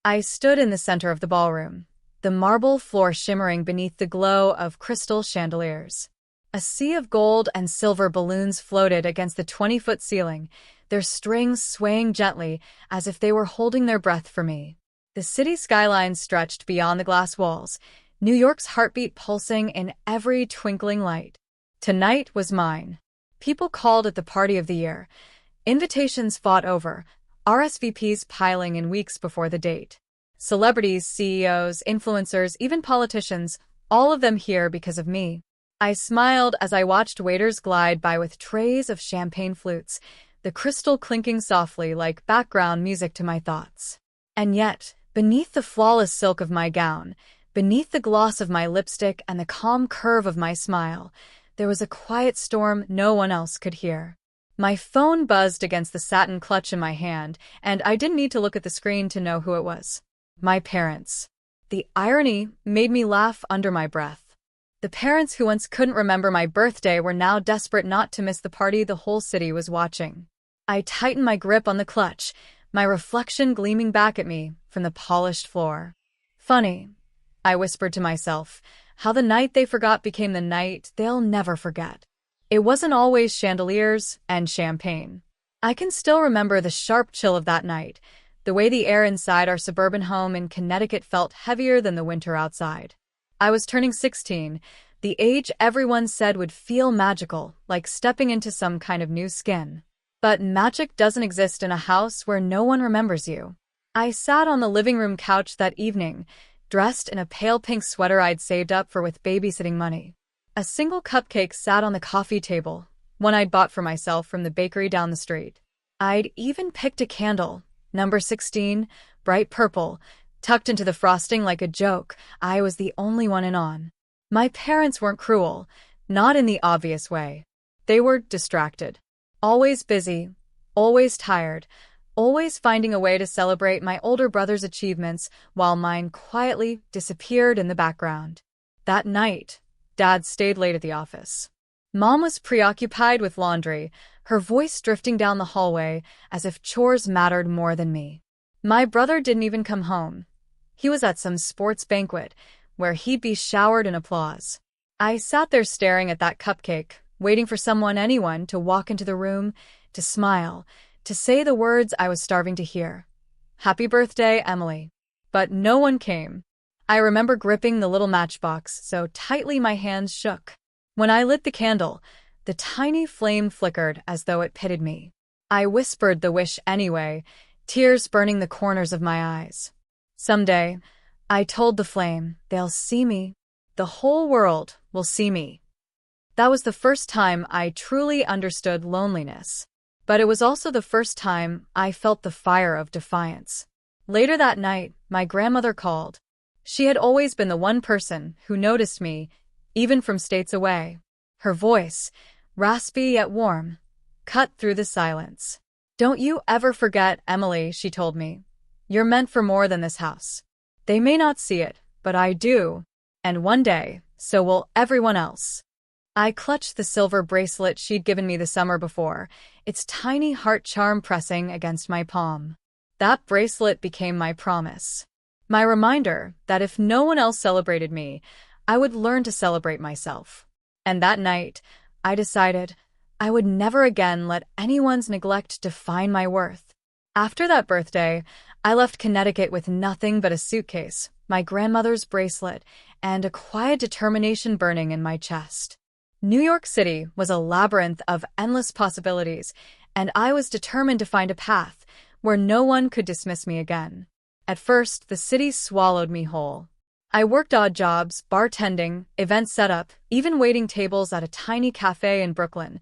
I stood in the center of the ballroom, the marble floor shimmering beneath the glow of crystal chandeliers. A sea of gold and silver balloons floated against the 20-foot ceiling, their strings swaying gently as if they were holding their breath for me. The city skyline stretched beyond the glass walls, New York's heartbeat pulsing in every twinkling light. Tonight was mine. People called it the party of the year. Invitations fought over, RSVPs piling in weeks before the date. Celebrities, CEOs, influencers, even politicians, all of them here because of me. I smiled as I watched waiters glide by with trays of champagne flutes, the crystal clinking softly like background music to my thoughts. And yet, beneath the flawless silk of my gown, beneath the gloss of my lipstick and the calm curve of my smile, there was a quiet storm no one else could hear. My phone buzzed against the satin clutch in my hand, and I didn't need to look at the screen to know who it was. My parents. The irony made me laugh under my breath. The parents who once couldn't remember my birthday were now desperate not to miss the party the whole city was watching. I tightened my grip on the clutch, my reflection gleaming back at me from the polished floor. Funny, I whispered to myself, how the night they forgot became the night they'll never forget. It wasn't always chandeliers and champagne. I can still remember the sharp chill of that night, the way the air inside our suburban home in Connecticut felt heavier than the winter outside. I was turning 16, the age everyone said would feel magical, like stepping into some kind of new skin. But magic doesn't exist in a house where no one remembers you. I sat on the living room couch that evening, dressed in a pale pink sweater I'd saved up for with babysitting money. A single cupcake sat on the coffee table, one I'd bought for myself from the bakery down the street. I'd even picked a candle, number 16, bright purple, tucked into the frosting like a joke. I was the only one in on. My parents weren't cruel, not in the obvious way. They were distracted. Always busy, always tired, always finding a way to celebrate my older brother's achievements while mine quietly disappeared in the background. That night, Dad stayed late at the office. Mom was preoccupied with laundry, her voice drifting down the hallway as if chores mattered more than me. My brother didn't even come home. He was at some sports banquet, where he'd be showered in applause. I sat there staring at that cupcake, waiting for anyone to walk into the room, to smile, to say the words I was starving to hear. Happy birthday, Emily. But no one came. I remember gripping the little matchbox so tightly my hands shook. When I lit the candle, the tiny flame flickered as though it pitied me. I whispered the wish anyway, tears burning the corners of my eyes. Someday, I told the flame, they'll see me. The whole world will see me. That was the first time I truly understood loneliness. But it was also the first time I felt the fire of defiance. Later that night, my grandmother called. She had always been the one person who noticed me, even from states away. Her voice, raspy yet warm, cut through the silence. Don't you ever forget, Emily, she told me. You're meant for more than this house. They may not see it, but I do. And one day, so will everyone else. I clutched the silver bracelet she'd given me the summer before, its tiny heart charm pressing against my palm. That bracelet became my promise. My reminder that if no one else celebrated me, I would learn to celebrate myself. And that night, I decided I would never again let anyone's neglect define my worth. After that birthday, I left Connecticut with nothing but a suitcase, my grandmother's bracelet, and a quiet determination burning in my chest. New York City was a labyrinth of endless possibilities, and I was determined to find a path where no one could dismiss me again. At first, the city swallowed me whole. I worked odd jobs, bartending, event setup, even waiting tables at a tiny cafe in Brooklyn.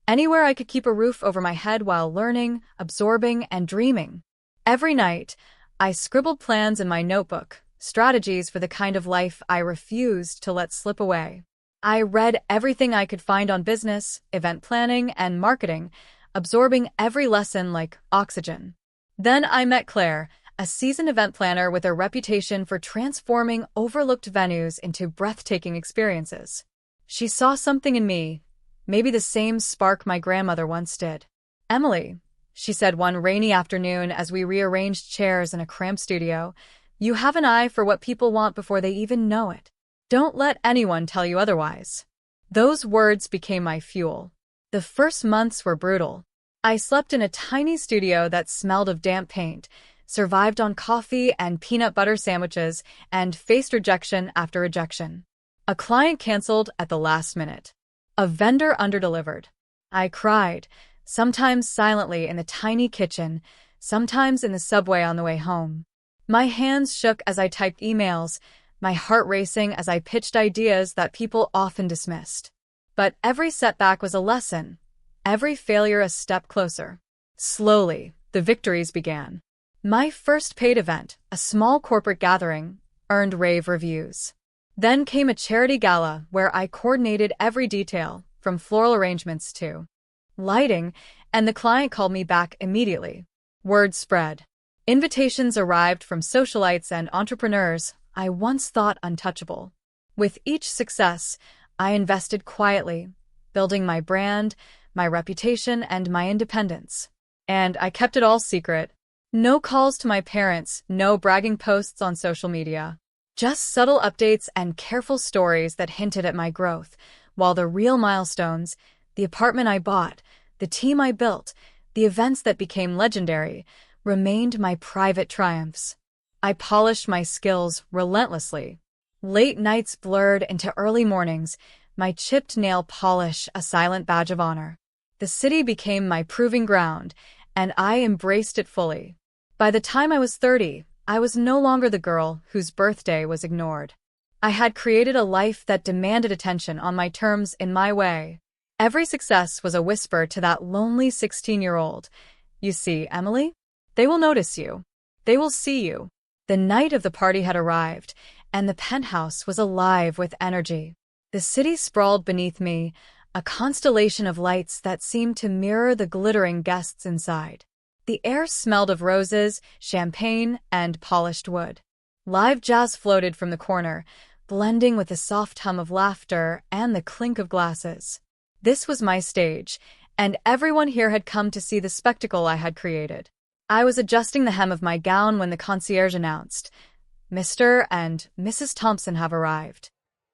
Anywhere I could keep a roof over my head while learning, absorbing, and dreaming. Every night, I scribbled plans in my notebook, strategies for the kind of life I refused to let slip away. I read everything I could find on business, event planning, and marketing, absorbing every lesson like oxygen. Then I met Claire, a seasoned event planner with a reputation for transforming overlooked venues into breathtaking experiences. She saw something in me, maybe the same spark my grandmother once did. Emily, she said one rainy afternoon as we rearranged chairs in a cramped studio. "You have an eye for what people want before they even know it. Don't let anyone tell you otherwise." Those words became my fuel. The first months were brutal. I slept in a tiny studio that smelled of damp paint, survived on coffee and peanut butter sandwiches, and faced rejection after rejection. A client canceled at the last minute. A vendor underdelivered. I cried, sometimes silently in the tiny kitchen, sometimes in the subway on the way home. My hands shook as I typed emails, my heart racing as I pitched ideas that people often dismissed. But every setback was a lesson, every failure a step closer. Slowly, the victories began. My first paid event, a small corporate gathering, earned rave reviews. Then came a charity gala where I coordinated every detail, from floral arrangements to lighting, and the client called me back immediately. Word spread. Invitations arrived from socialites and entrepreneurs I once thought untouchable. With each success, I invested quietly, building my brand, my reputation, and my independence. And I kept it all secret. No calls to my parents, no bragging posts on social media. Just subtle updates and careful stories that hinted at my growth, while the real milestones, the apartment I bought, the team I built, the events that became legendary, remained my private triumphs. I polished my skills relentlessly. Late nights blurred into early mornings, my chipped nail polish a silent badge of honor. The city became my proving ground, and I embraced it fully. By the time I was 30, I was no longer the girl whose birthday was ignored. I had created a life that demanded attention on my terms in my way. Every success was a whisper to that lonely 16-year-old. "You see, Emily? They will notice you. They will see you." The night of the party had arrived, and the penthouse was alive with energy. The city sprawled beneath me, a constellation of lights that seemed to mirror the glittering guests inside. The air smelled of roses, champagne, and polished wood. Live jazz floated from the corner, blending with the soft hum of laughter and the clink of glasses. This was my stage, and everyone here had come to see the spectacle I had created. I was adjusting the hem of my gown when the concierge announced, "Mr. and Mrs. Thompson have arrived."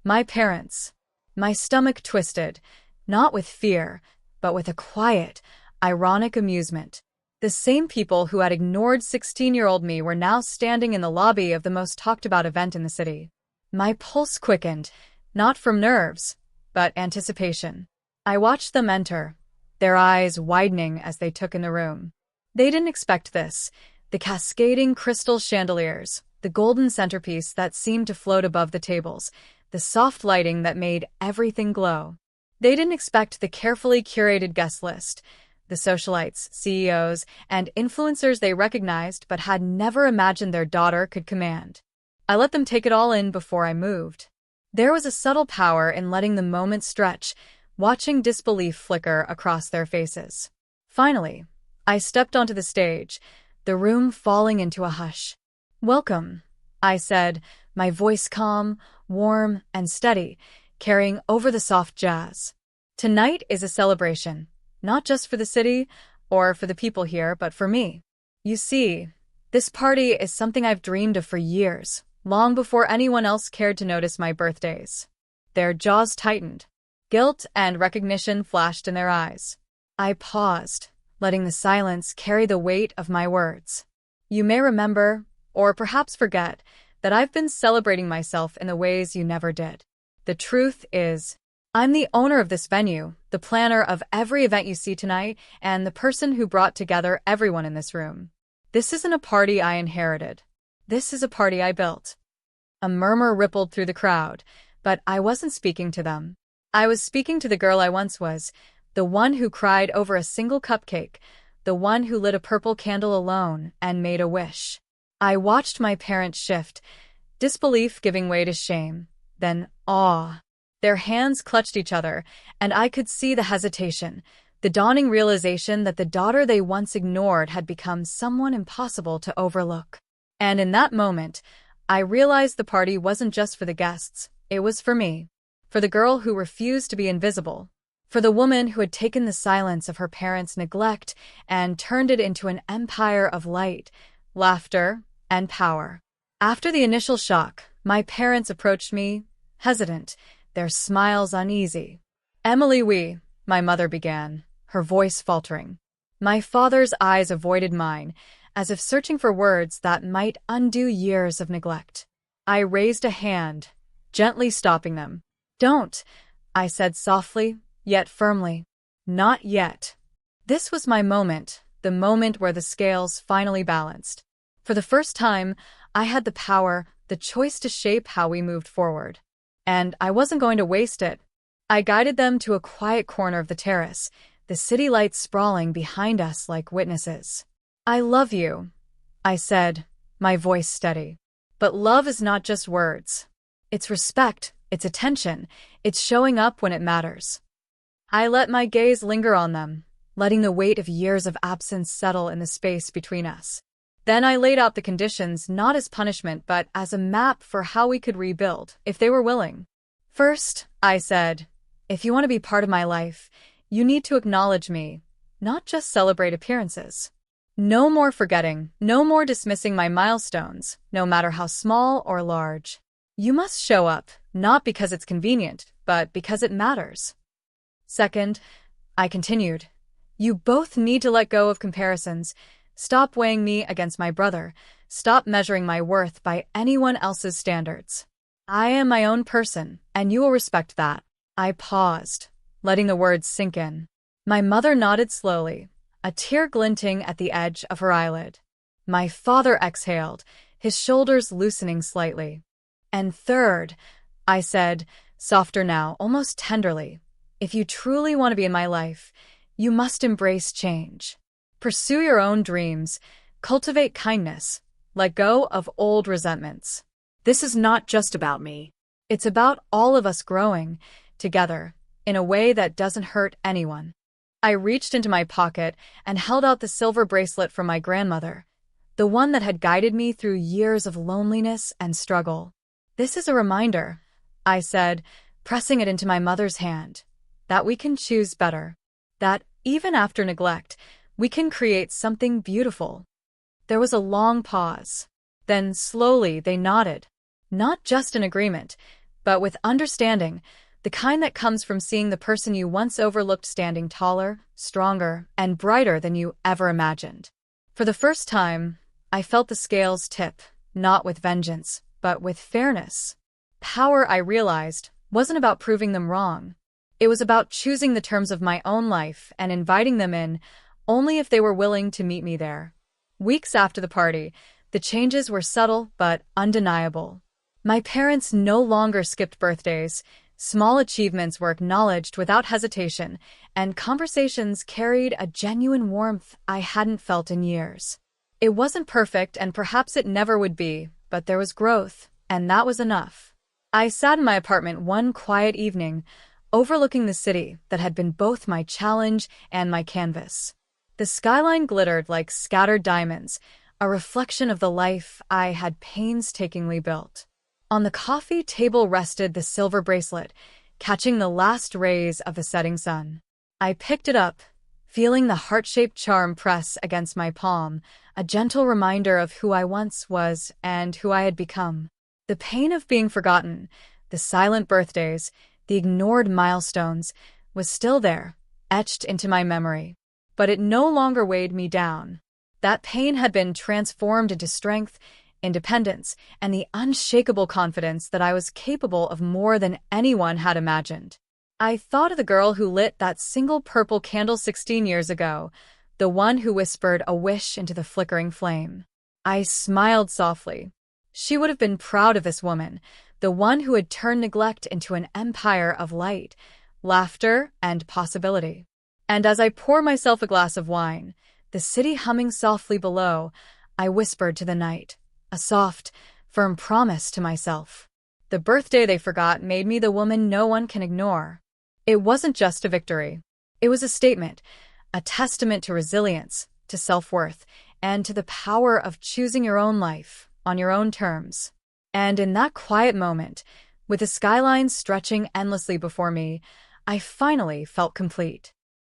My parents. My stomach twisted, not with fear, but with a quiet, ironic amusement. The same people who had ignored 16-year-old me were now standing in the lobby of the most talked-about event in the city. My pulse quickened, not from nerves, but anticipation. I watched them enter, their eyes widening as they took in the room. They didn't expect this. The cascading crystal chandeliers, the golden centerpiece that seemed to float above the tables, the soft lighting that made everything glow. They didn't expect the carefully curated guest list, the socialites, CEOs, and influencers they recognized but had never imagined their daughter could command. I let them take it all in before I moved. There was a subtle power in letting the moment stretch, watching disbelief flicker across their faces. Finally, I stepped onto the stage, the room falling into a hush. "Welcome," I said, my voice calm, warm, and steady, carrying over the soft jazz. "Tonight is a celebration, not just for the city or for the people here, but for me. You see, this party is something I've dreamed of for years, long before anyone else cared to notice my birthdays." Their jaws tightened. Guilt and recognition flashed in their eyes. I paused, letting the silence carry the weight of my words. "You may remember, or perhaps forget, that I've been celebrating myself in the ways you never did. The truth is, I'm the owner of this venue, the planner of every event you see tonight, and the person who brought together everyone in this room. This isn't a party I inherited. This is a party I built." A murmur rippled through the crowd, but I wasn't speaking to them. I was speaking to the girl I once was, the one who cried over a single cupcake, the one who lit a purple candle alone and made a wish. I watched my parents shift, disbelief giving way to shame, then awe. Their hands clutched each other, and I could see the hesitation, the dawning realization that the daughter they once ignored had become someone impossible to overlook. And in that moment, I realized the party wasn't just for the guests, it was for me. For the girl who refused to be invisible. For the woman who had taken the silence of her parents' neglect and turned it into an empire of light, laughter, and power. After the initial shock, my parents approached me, hesitant, their smiles uneasy. "Emily, my mother began, her voice faltering. My father's eyes avoided mine, as if searching for words that might undo years of neglect. I raised a hand, gently stopping them. "Don't," I said softly, yet firmly. "Not yet." This was my moment, the moment where the scales finally balanced. For the first time, I had the power, the choice to shape how we moved forward. And I wasn't going to waste it. I guided them to a quiet corner of the terrace, the city lights sprawling behind us like witnesses. "I love you," I said, my voice steady. But love is not just words. It's respect, it's attention, it's showing up when it matters. I let my gaze linger on them, letting the weight of years of absence settle in the space between us. Then I laid out the conditions not as punishment but as a map for how we could rebuild, if they were willing. "First," I said, "if you want to be part of my life, you need to acknowledge me, not just celebrate appearances. No more forgetting, no more dismissing my milestones, no matter how small or large. You must show up, not because it's convenient, but because it matters. Second," I continued, "you both need to let go of comparisons. Stop weighing me against my brother. Stop measuring my worth by anyone else's standards. I am my own person, and you will respect that." I paused, letting the words sink in. My mother nodded slowly, a tear glinting at the edge of her eyelid. My father exhaled, his shoulders loosening slightly. "And third," I said, softer now, almost tenderly, "if you truly want to be in my life, you must embrace change. Pursue your own dreams, cultivate kindness, let go of old resentments. This is not just about me. It's about all of us growing, together, in a way that doesn't hurt anyone." I reached into my pocket and held out the silver bracelet from my grandmother, the one that had guided me through years of loneliness and struggle. "This is a reminder," I said, pressing it into my mother's hand, "that we can choose better. That, even after neglect, we can create something beautiful." There was a long pause. Then, slowly, they nodded. Not just in agreement, but with understanding, the kind that comes from seeing the person you once overlooked standing taller, stronger, and brighter than you ever imagined. For the first time, I felt the scales tip, not with vengeance, but with fairness. Power, I realized, wasn't about proving them wrong. It was about choosing the terms of my own life and inviting them in, only if they were willing to meet me there. Weeks after the party, the changes were subtle but undeniable. My parents no longer skipped birthdays, small achievements were acknowledged without hesitation, and conversations carried a genuine warmth I hadn't felt in years. It wasn't perfect, and perhaps it never would be, but there was growth, and that was enough. I sat in my apartment one quiet evening, overlooking the city that had been both my challenge and my canvas. The skyline glittered like scattered diamonds, a reflection of the life I had painstakingly built. On the coffee table rested the silver bracelet, catching the last rays of the setting sun. I picked it up, feeling the heart-shaped charm press against my palm, a gentle reminder of who I once was and who I had become. The pain of being forgotten, the silent birthdays, the ignored milestones, was still there, etched into my memory. But it no longer weighed me down. That pain had been transformed into strength, independence, and the unshakable confidence that I was capable of more than anyone had imagined. I thought of the girl who lit that single purple candle 16 years ago, the one who whispered a wish into the flickering flame. I smiled softly. She would have been proud of this woman, the one who had turned neglect into an empire of light, laughter, and possibility. And as I poured myself a glass of wine, the city humming softly below, I whispered to the night, a soft, firm promise to myself. The birthday they forgot made me the woman no one can ignore. It wasn't just a victory. It was a statement, a testament to resilience, to self-worth, and to the power of choosing your own life, on your own terms. And in that quiet moment, with the skyline stretching endlessly before me, I finally felt complete.